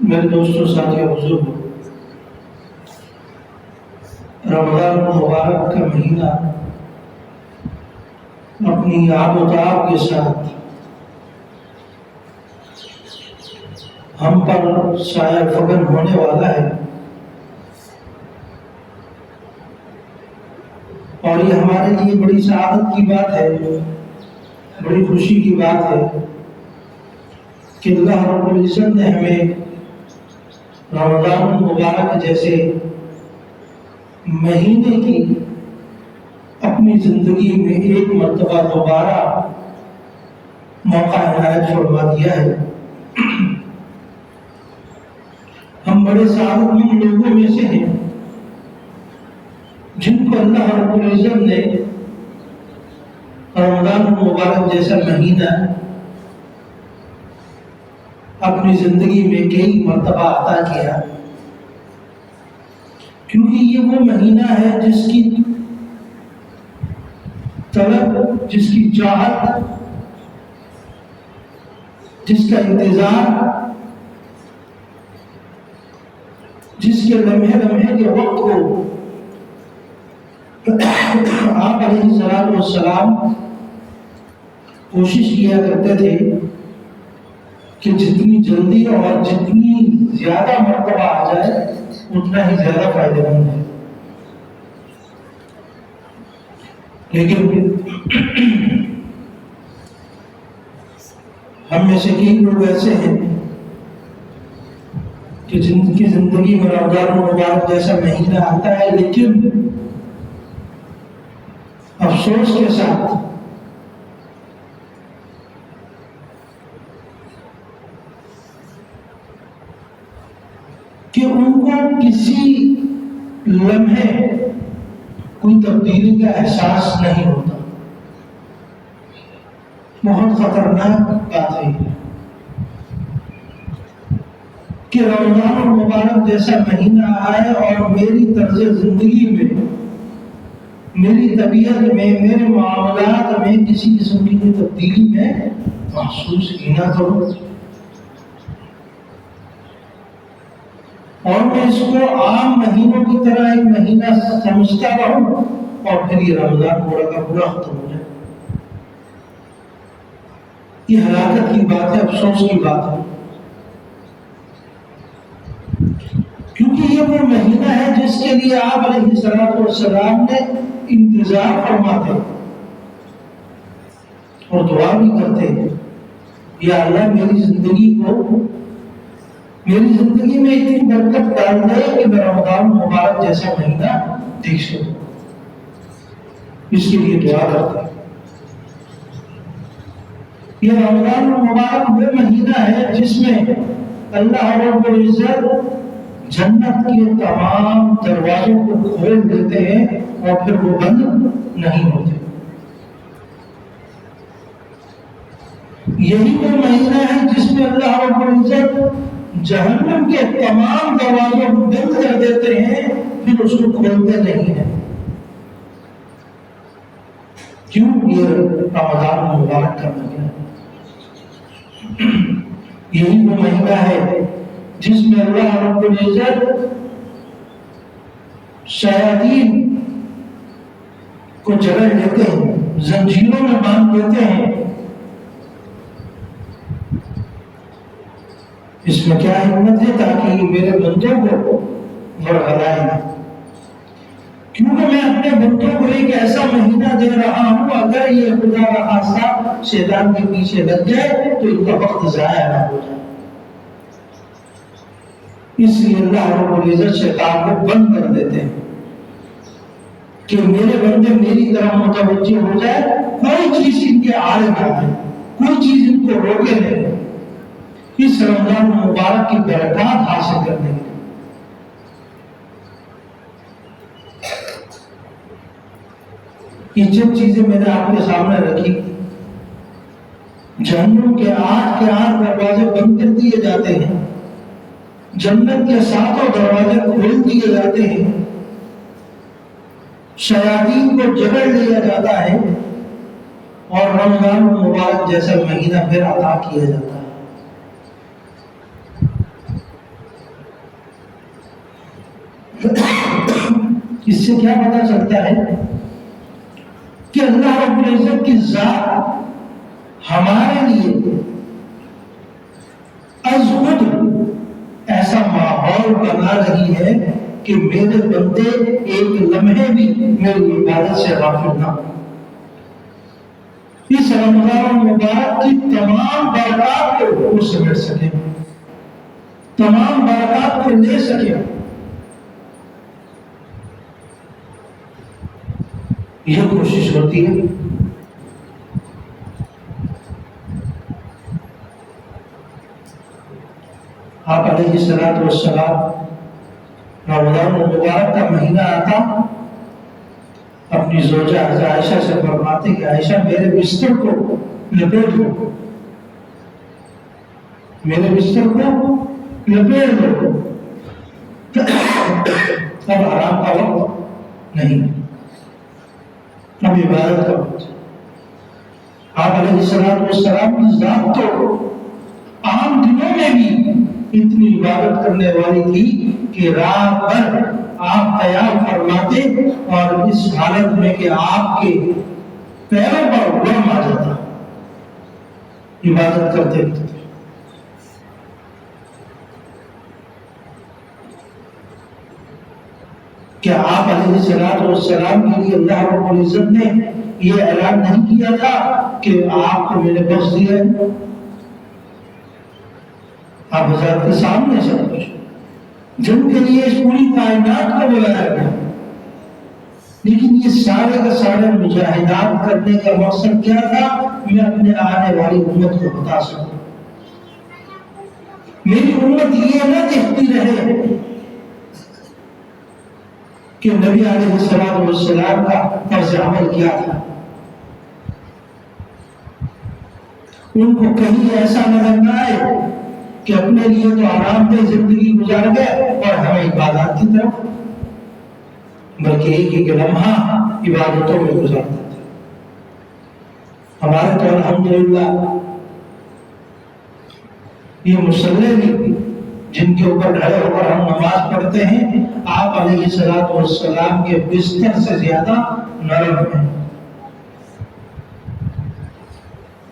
میرے دوستوں ساتھیوں بزرگ، رمضان المبارک کا مہینہ اپنی آب و تاب کے ساتھ ہم پر سایہ فگن ہونے والا ہے، اور یہ ہمارے لیے بڑی سعادت کی بات ہے، بڑی خوشی کی بات ہے کہ اللہ رب العزت نے ہمیں رمضان المبارک جیسے مہینے کی اپنی زندگی میں ایک مرتبہ دوبارہ موقع عنایت فرما دیا ہے۔ ہم بڑے سعادت مند لوگوں میں سے ہیں جن کو اللہ رب العزت نے رمضان المبارک جیسا مہینہ اپنی زندگی میں کئی مرتبہ عطا کیا، کیونکہ یہ وہ مہینہ ہے جس کی طلب، جس کی چاہت، جس کا انتظار، جس کے لمحے لمحے کے وقت کو آپ علیہ الصلوۃ والسلام کوشش کیا کرتے تھے کہ جتنی جلدی اور جتنی زیادہ مرتبہ آ جائے اتنا ہی زیادہ فائدہ مند ہے۔ لیکن ہم میں سے کئی لوگ ایسے ہیں کہ جن کی زندگی میں رمضان المبارک جیسا مہینہ آتا ہے، لیکن افسوس کے ساتھ کہ ان کو کسی لمحے کوئی تبدیلی کا احساس نہیں ہوتا۔ بہت خطرناک بات ہے کہ رمضان المبارک جیسا مہینہ آئے اور میری طرز زندگی میں، میری طبیعت میں، میرے معاملات میں کسی قسم کی تبدیلی میں محسوس ہی نہ کروں، اور میں اس کو عام مہینوں کی طرح ایک مہینہ سمجھتا رہوں اور پھر یہ رمضان پورا کا پورا ختم ہو جائے۔ یہ ہلاکت کی بات ہے، افسوس کی بات ہے، کیونکہ یہ وہ مہینہ ہے جس کے لیے آپ علیہ الصلوۃ والسلام نے انتظار فرماتے اور دعا بھی کرتے، یا اللہ میری زندگی میں اتنی برکت ڈال دے کہ میں رمضان مبارک جیسا مہینہ دیکھ سکوں۔ اس کے لیے دعا کرتے۔ یہ رمضان المبارک وہ مہینہ ہے جس میں اللہ رب العزت جنت کے تمام دروازوں کو کھول دیتے ہیں اور پھر وہ بند نہیں ہوتے۔ یہی وہ مہینہ ہے جس میں اللہ رب العزت جہنم کے تمام دروازوں کو بند کر دیتے ہیں، پھر اس کو کھولتے نہیں ہیں۔ کیوں؟ یہ رمضان المبارک کا مہینہ ہے۔ یہی وہ مہینہ ہے جس میں اللہ رب العزت شیاطین کو جگڑ لیتے ہیں، زنجیروں میں باندھ دیتے ہیں۔ اس میں کیا حکمت ہے؟ تاکہ یہ میرے بندوں کو ورغلائے نہ، کیونکہ میں اپنے بندوں کو ایک ایسا مہینہ دے رہا ہوں، اگر یہ خدا کا خاصہ شیطان کے پیچھے لگ جائے تو ان کا وقت ضائع نہ ہو جائے۔ اس لیے اللہ رب العزت شیطان کو بند کر دیتے ہیں کہ میرے بندے میری طرح متوجہ ہو جائے، کوئی چیز ان کے آڑے نہ آئے، کوئی چیز ان کو روکے نہیں اس رمضان مبارک کی برکات حاصل کرنے کے۔ یہ جب چیزیں میں نے آپ کے سامنے رکھی، جہنم کے 8 دروازے بند کر دیے جاتے ہیں، جنت کے 7 دروازے کھول دیے جاتے ہیں، شیاطین کو جگڑ لیا جاتا ہے، اور رمضان مبارک جیسا مہینہ پھر عطا کیا جاتا ہے۔ اس سے کیا پتہ چلتا ہے کہ اللہ رب العزت کی ذات ہمارے لیے از خود ایسا ماحول بنا رہی ہے کہ میرے بندے ایک لمحے بھی میری عبادت سے غافل نہ ہو۔ اس رمضان المبارک کی تمام برکات کو وہ سمیٹ سکے، تمام برکات کو لے سکے۔ یہ کوشش ہوتی ہے۔ آپ علیہ الصلوۃ والسلام رمضان المبارک کا مہینہ آتا، اپنی زوجہ حضرت عائشہ سے فرماتے کہ عائشہ میرے بستر کو لپیٹ دو، میرے بستر کو لپیٹ دو، اب آرام کا وقت نہیں، اب عبادت کا وقت۔ آپ علیہ الصلوۃ والسلام کی ذات تو عام دنوں میں بھی اتنی عبادت کرنے والی تھی کہ رات بھر آپ قیام فرماتے اور اس حالت میں کہ آپ کے پیروں پر ورم آ جاتا، عبادت کرتے تھے۔ کیا آپ علیہ الصلوۃ والسلام کے لیے اللہ رب العزت نے یہ اعلان نہیں کیا تھا کہ آپ کو میں نے بخش دیا ہے؟ آپ حضرات کے سامنے سب کچھ، جن کے لیے اس پوری کائنات کو بلایا گیا، لیکن یہ سارے کا سارے مجاہدات کرنے کا مقصد کیا تھا؟ میں اپنے آنے والی امت کو بتا سکوں، میری امت یہ نہ دیکھتی رہے کہ نبی علیہ الصلوۃ والسلام کا طرز عمل کیا تھا، ان کو کہیں ایسا نظر نہ آئے کہ اپنے لیے تو آرام دہ زندگی گزار گئے اور ہمیں عبادات کی طرف، بلکہ ایک ایک لمحہ عبادتوں میں گزارتے تھے۔ ہمارے تو الحمدللہ یہ مصلی بھی جن کے اوپر کھڑے ہو کر ہم نماز پڑھتے ہیں، آپ علیہ الصلوۃ والسلام کے بستر سے زیادہ نرم ہیں۔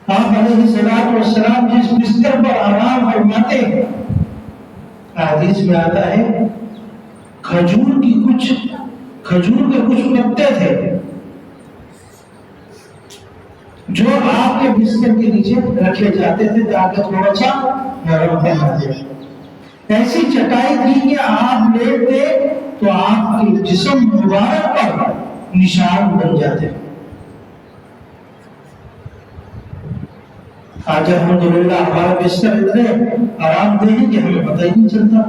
آپ علیہ الصلوۃ والسلام جس بستر پر آرام فرماتے ہیں، حدیث میں آتا ہے کھجور کے کچھ پتے تھے جو آپ کے بستر کے نیچے رکھے جاتے تھے تاکہ تھوڑا سا نرم بنا جائے۔ ایسی چٹائی تھی کہ آپ لیٹتے تو آپ کے جسم مبارک پر نشان بن جاتے۔ آج الحمدللہ ہمارا بستر اتنے آرام دہ ہیں کہ ہمیں پتہ ہی نہیں چلتا،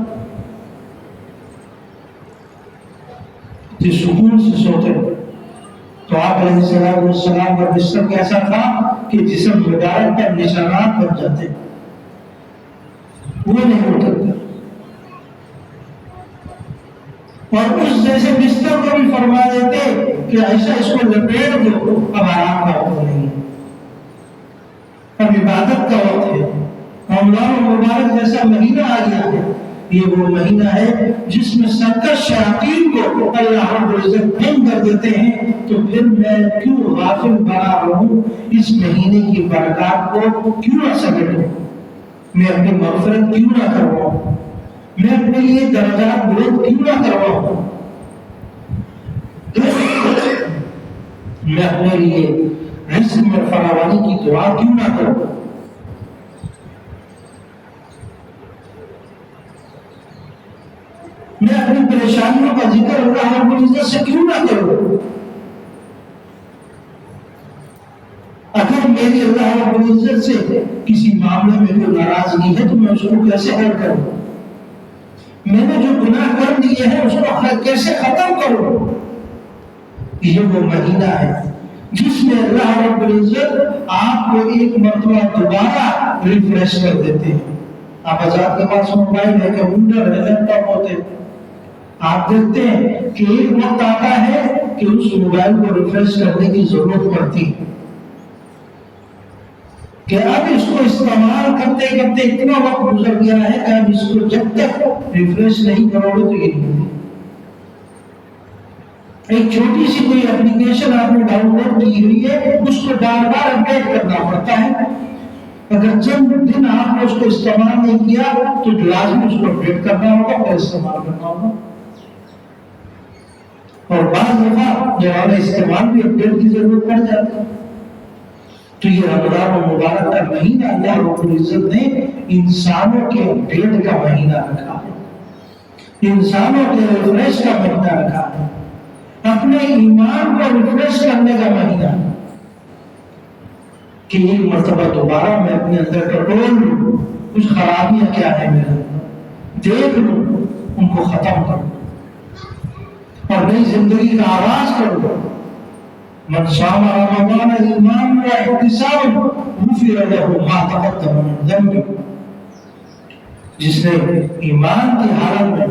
جس سکون سے سوتے۔ تو آپ علیہ السلام کا بستر کیسا تھا کہ جسم مبارک پر نشانات بن جاتے، وہ نہیں اترتے۔ اور اس جیسے بستر کو بھی فرما دیتے کہ ایسا اس کو لپیٹ دو، اب آرام کا وقت نہیں، اب عبادت کا وقت ہے۔ رمضان مبارک جیسا مہینہ آ گیا ہے، یہ وہ مہینہ ہے جس میں سرکش شیاطین کو اللہ رب العزت بند کر دیتے ہیں، تو پھر میں کیوں غافل بنا رہوں، اس مہینے کی برکات کو کیوں نہ سمیٹوں، میں اپنی مغفرت کیوں نہ کرواؤں، میں اپنے لیے درجات بلند کیوں نہ کرواؤں، میں اپنے لیے رزق میں فراوانی کی دعا کیوں نہ کروں، میں اپنی پریشانیوں کا ذکر اللہ رب العزت سے کیوں نہ کروں۔ اگر میری اللہ رب العزت سے کسی معاملے میں کوئی ناراضگی ہے تو میں اس کو کیسے حل کروں، میں نے جو گناہ کر دیے ہیں اس کو کیسے ختم کروں۔ یہ وہ مہینہ ہے جس میں اللہ رب العزت آپ کو ایک مرتبہ دوبارہ ریفریش کر دیتے ہیں۔ آپ حضرات کے پاس موبائل ہے، کمپیوٹر ہے، لیپ ٹاپ ہوتے ہیں، آپ دیکھتے ہیں کہ ایک وقت آتا ہے کہ اس موبائل کو ریفریش کرنے کی ضرورت پڑتی ہے کہ اب اس کو استعمال کرتے کرتے اتنا وقت گزر گیا ہے کہ اب اس کو جب تک ریفریش نہیں کرو گے تو یہ نہیں۔ ایک چھوٹی سی کوئی اپلیکیشن آپ نے ڈاؤن لوڈ کی ہوئی ہے، اس کو بار بار اپڈیٹ کرنا پڑتا ہے. اگر چند دن آپ نے اس کو استعمال نہیں کیا تو لازمی اس کو اپڈیٹ کرنا ہوگا اور استعمال کرنا ہوگا. اور بعض دفعہ جب ہمیں استعمال بھی اپڈیٹ کی ضرورت پڑ جاتی ہے. تو یہ رمضان المبارک کا مہینہ اللہ رب العزت نے انسانوں کے اپڈیٹ کا مہینہ رکھا ہے، انسانوں کے ریفریش کا مہینہ رکھا ہے، اپنے ایمان کو ریفریش کرنے کا مہینہ ہے کہ ایک مرتبہ دوبارہ میں اپنے اندر کنٹرول لوں، کچھ خرابیاں کیا ہے میرے اندر دیکھ لوں، ان کو ختم کروں اور نئی زندگی کا آغاز کروں. من صام رمضان ایمانا واحتسابا غفر له ما تقدم من ذنبه. جس نے ایمان کی حالت میں،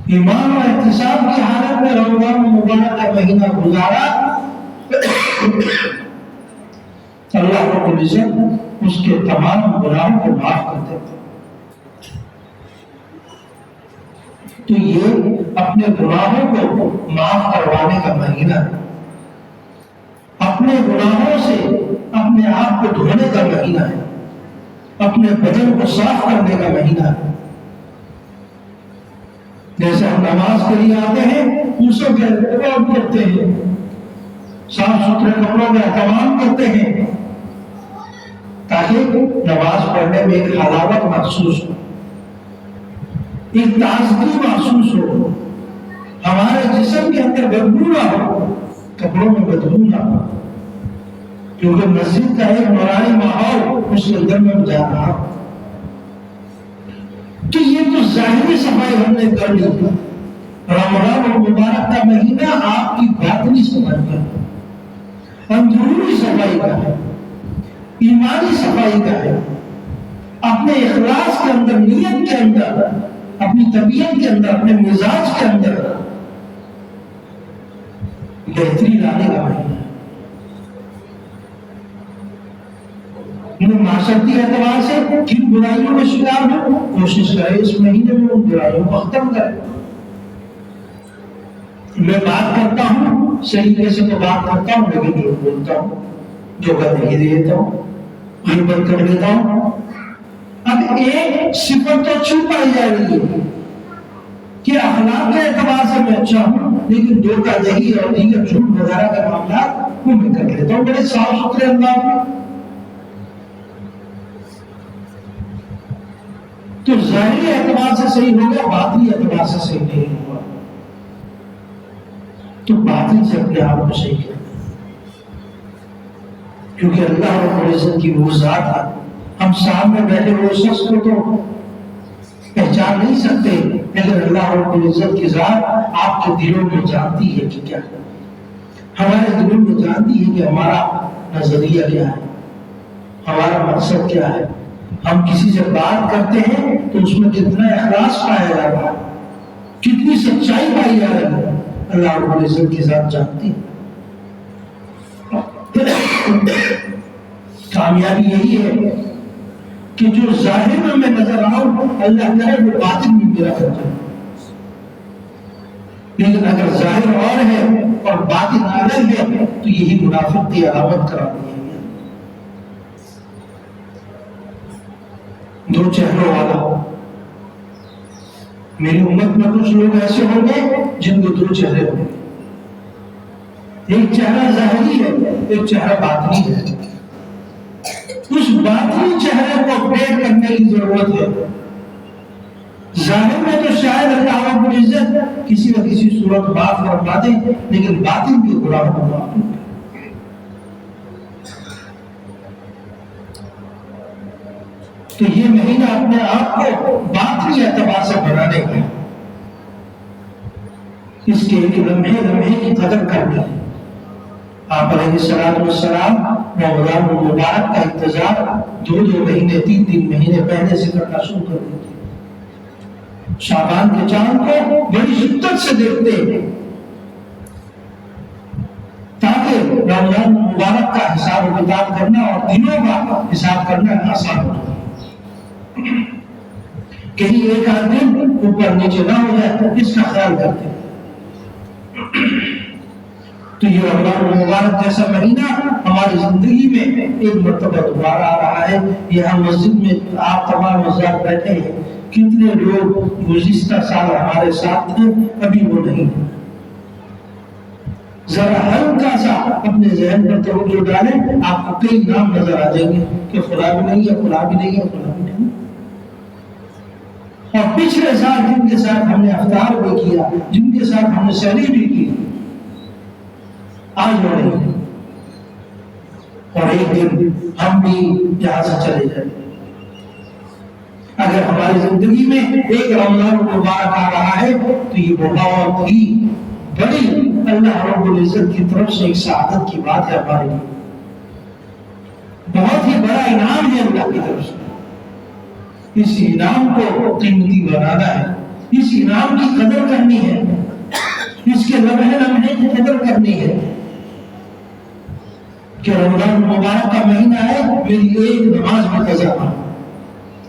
ایمان و احتساب کی حالت میں رمضان مبارک کا مہینہ گزارا، اللہ رب العزت اس کے تمام گناہوں کو معاف کر دیتے. تو یہ اپنے گناہوں کو معاف کروانے کا مہینہ ہے، اپنے گناہوں سے اپنے آپ کو دھونے کا مہینہ ہے، اپنے بدن کو صاف کرنے کا مہینہ ہے. جیسے ہم نماز کے لیے آتے ہیں، دوسروں کے احترام کرتے ہیں، صاف ستھرے کپڑوں کا اہتمام کرتے ہیں تاکہ نماز پڑھنے میں ایک حلاوت محسوس ہو، ایک تازگی محسوس ہو، ہمارے جسم کے اندر بدبو نہ ہو، کپڑوں میں بدبو نہ ہو، کیونکہ مسجد کا ایک نورانی ماحول اس کے اندر میں جا رہا ہوں. تو یہ تو ظاہری صفائی ہم نے کر لی. رمضان المبارک کا مہینہ آپ کی باطنی صفائی کا ہے، اندرونی صفائی کا ہے، ایمانی صفائی کا ہے، اپنے اخلاص کے اندر، نیت کے اندر، اپنی طبیعت کے اندر، اپنے مزاج کے اندر بہتری لانے کا مہینہ ہے. معاشرتی اعتبار سے جن برائیوں میں شکار ہو، کوشش کرے اس مہینے میں ان برائیوں کو ختم کرے. میں بات کرتا ہوں صحیح سے تو بات کرتا ہوں، لیکن جو بولتا ہوں، جو گندگی دے دیتا ہوں، غیبت کر لیتا ہوں. اب ایک صفت تو چھپ پائی جا رہی ہے کہ اخلاق کے اعتبار سے میں اچھا ہوں، لیکن دھوکہ دہی اور دیگر جھوٹ وغیرہ کے معاملات وہ میں کر لیتا ہوں بڑے صاف ستھرے انداز میں. تو ظاہری اعتبار سے صحیح ہوگا، باطنی اعتبار سے صحیح نہیں ہوگا. تو باطن سے اپنے آپ کو صحیح کرنا، کیونکہ اللہ رب العزت کی وہ ذات ہے. ہم سامنے بیٹھے ہوئے شخص کو تو پہچان نہیں سکتے، لیکن اللہ رب العزت کی ذات آپ کے دلوں میں جانتی ہے کہ کیا ہے، ہمارے دلوں میں جانتی ہے کہ ہمارا نظریہ کیا ہے، ہمارا مقصد کیا ہے. ہم کسی سے بات کرتے ہیں تو اس میں کتنا اخلاص پایا جا رہا ہے، کتنی سچائی پائی جا رہی ہے، اللہ رب العزت کی ذات جانتی ہے. کامیابی یہی ہے کہ جو ظاہر میں نظر آؤں، اللہ کرے وہ باطن میں میرا کر جائے. لیکن اگر ظاہر اور ہے اور باطن الگ ہے تو یہی منافق کی علامت کرا دی ہے. دو چہروں والا، میری امت میں کچھ لوگ ایسے ہوں گے جن کو دو چہرے ہوں گے، ایک چہرہ ظاہری ہے، ایک چہرہ باطنی ہے. اس باطنی چہرے کو اپڈیٹ کرنے کی ضرورت ہے. ظاہر میں تو شاید اللہ رب العزت کسی نہ کسی صورت معاف فرما دے، لیکن باطن کے گناہوں کو معاف نہیں. تو یہ مہینہ اپنے آپ کو باطنی اعتبار سے بنانے کا، اس کے ایک لمحے لمحے کی قدر کرنی ہے. آپ علیہ الصلوۃ والسلام رمضان المبارک کا انتظار 2 مہینے 3 مہینے پہلے سے کرنا شروع کر دیتے. شعبان کے چاند کو بڑی شدت سے دیکھتے ہیں تاکہ رمضان مبارک کا حساب و کتاب کرنا اور دنوں کا حساب کرنا آسان ہو جائے. کہیں ایک آدمی اوپر نیچے نہ ہو جائے اس کا خیال کرتے ہیں. تو یہ رمضان المبارک جیسا مہینہ ہماری زندگی میں ایک مرتبہ دوبارہ آ رہا ہے. یہاں مسجد میں آپ تمام حضرات بیٹھے ہیں، کتنے لوگ گزشتہ سال ہمارے ساتھ تھے، ابھی وہ نہیں. ذرا ہلکا سا اپنے ذہن پر توجہ ڈالیں، آپ کو کئی نام نظر آ جائیں گے کہ فلاں بھی نہیں ہے، فلاں بھی نہیں ہے، فلاں بھی نہیں. اور پچھلے سال جن کے ساتھ ہم نے افطار بھی کیا، جن کے ساتھ ہم نے سحری بھی کی، آج وہ نہیں. اور ایک دن ہم بھی یہاں سے چلے جائیں. اگر ہماری زندگی میں ایک رمضان مبارک آ رہا ہے تو یہ بہت ہی بڑی اللہ رب العزت کی طرف سے ایک سعادت کی بات ہے ہمارے لیے. بہت ہی بڑا انعام ہے اللہ کی طرف سے. اس انعام کو قیمتی بنانا ہے، اس انعام کی قدر کرنی ہے، اس کے لمحے لمحے کی قدر کرنی ہے کہ رمضان مبارک کا مہینہ ہے، میری ایک نماز بھی قضا نہ ہو،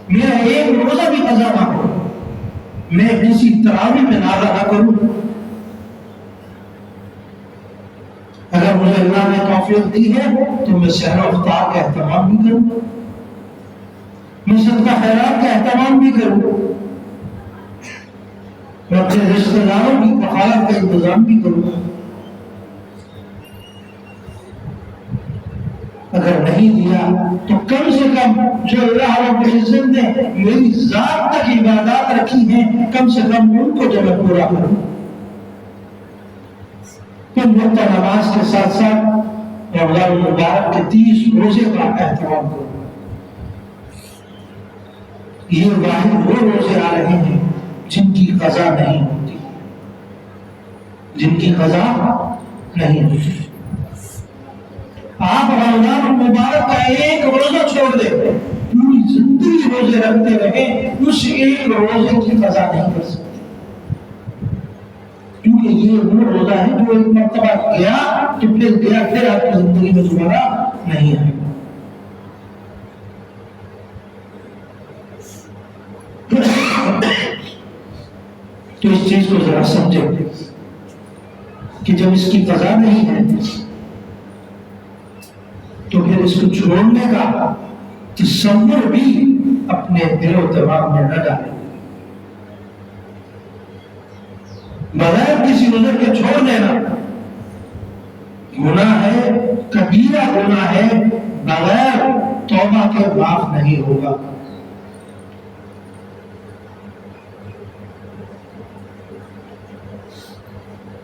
میرا ایک روزہ بھی قضا نہ ہو، میں کسی تراویح میں نہ رہا کروں. اگر مجھے اللہ نے توفیق دی ہے تو میں سحر و افطار کا اہتمام بھی کروں، میں صدقہ خیرات کا اہتمام بھی کروں، میں اپنے رشتہ داروں کی کفالت کا انتظام بھی کروں. اگر نہیں دیا تو کم سے کم جو اللہ رب العزت نے میری ذات تک عبادات رکھی ہیں، کم سے کم ان کو جو میں پورا کروں. پھر وقت نماز کے ساتھ ساتھ رمضان المبارک کے 30 روزے کا اہتمام کروں. یہ واحد وہ روزے آ رہے ہیں جن کی قضا نہیں ہوتی، جن کی قضا نہیں ہوتی. آپ رمضان المبارک کا ایک روزہ چھوڑ دیں، پوری زندگی روزے رکھتے رہیں، اس ایک روزے کی قضا نہیں کر سکتے. کیونکہ یہ وہ روزہ ہے جو ایک مرتبہ گیا تو پھر گیا، پھر آپ کی زندگی میں دوبارہ نہیں آئے گا. تو اس چیز کو ذرا سمجھیں کہ جب اس کی قضا نہیں ہے تو پھر اس کو چھوڑنے کا تصور بھی اپنے دل و دماغ میں نہ ڈالیں. بغیر کسی عذر کے چھوڑ دینا گناہ ہے، کبیرہ گناہ ہے، بغیر توبہ کے معاف نہیں ہوگا.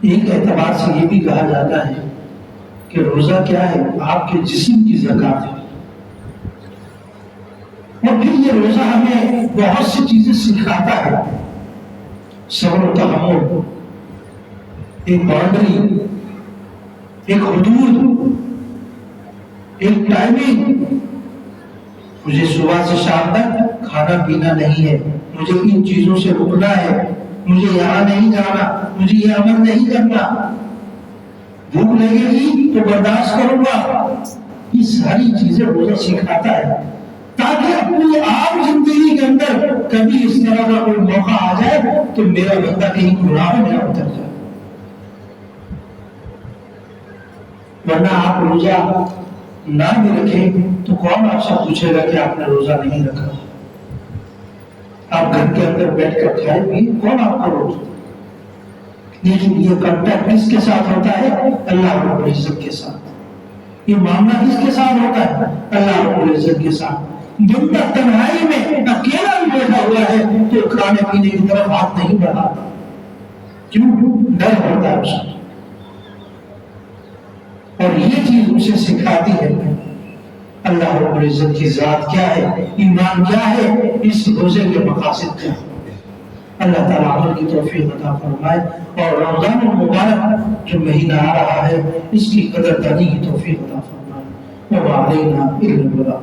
ایک اعتبار سے یہ بھی کہا جاتا ہے کہ روزہ کیا ہے؟ آپ کے جسم کی زکات ہے. اور پھر یہ روزہ ہمیں بہت سی چیزیں سکھاتا ہے. صبر و تحمل، ایک باؤنڈری، ایک حدود، ایک ٹائمنگ. مجھے صبح سے شام تک کھانا پینا نہیں ہے، مجھے ان چیزوں سے رکنا ہے، مجھے یہاں نہیں جانا، مجھے یہ عمل نہیں کرنا. بھوک لگے گی تو برداشت کروں گا. یہ ساری چیزیں روزہ سکھاتا ہے تاکہ اپنی عام زندگی کے اندر کبھی اس طرح کا کوئی موقع آ جائے تو میرا بندہ کہیں گناہ میں نہ اتر جائے. ورنہ آپ روزہ نہ بھی رکھیں تو کون آپ سے پوچھے گا کہ آپ نے روزہ نہیں رکھا؟ آپ گھر کے اندر بیٹھ کر کھائے پیے، کون آپ کو روزہ؟ لیکن یہ کنٹیکٹ کس کے ساتھ ہوتا ہے؟ اللہ رب العزت کے ساتھ. یہ معاملہ کس کے ساتھ ہوتا ہے؟ اللہ رب العزت کے ساتھ. بندہ تنہائی میں اکیلا بھی بیٹھا ہوا ہے تو کھانے پینے کی طرف ہاتھ نہیں بڑھاتا. کیوں؟ ڈر ہوتا ہے اس کو. اور یہ چیز اسے سکھاتی ہے اللہ رب العزت کی ذات کیا ہے، ایمان کیا ہے، اس روزے کے مقاصد کیا ہے. اللہ تعالیٰ عمل کی توفیق عطا فرمائے اور رمضان المبارک جو مہینہ آ رہا ہے اس کی قدر دانی کی توفیق عطا فرمائے. وعلینا الا البلاغ.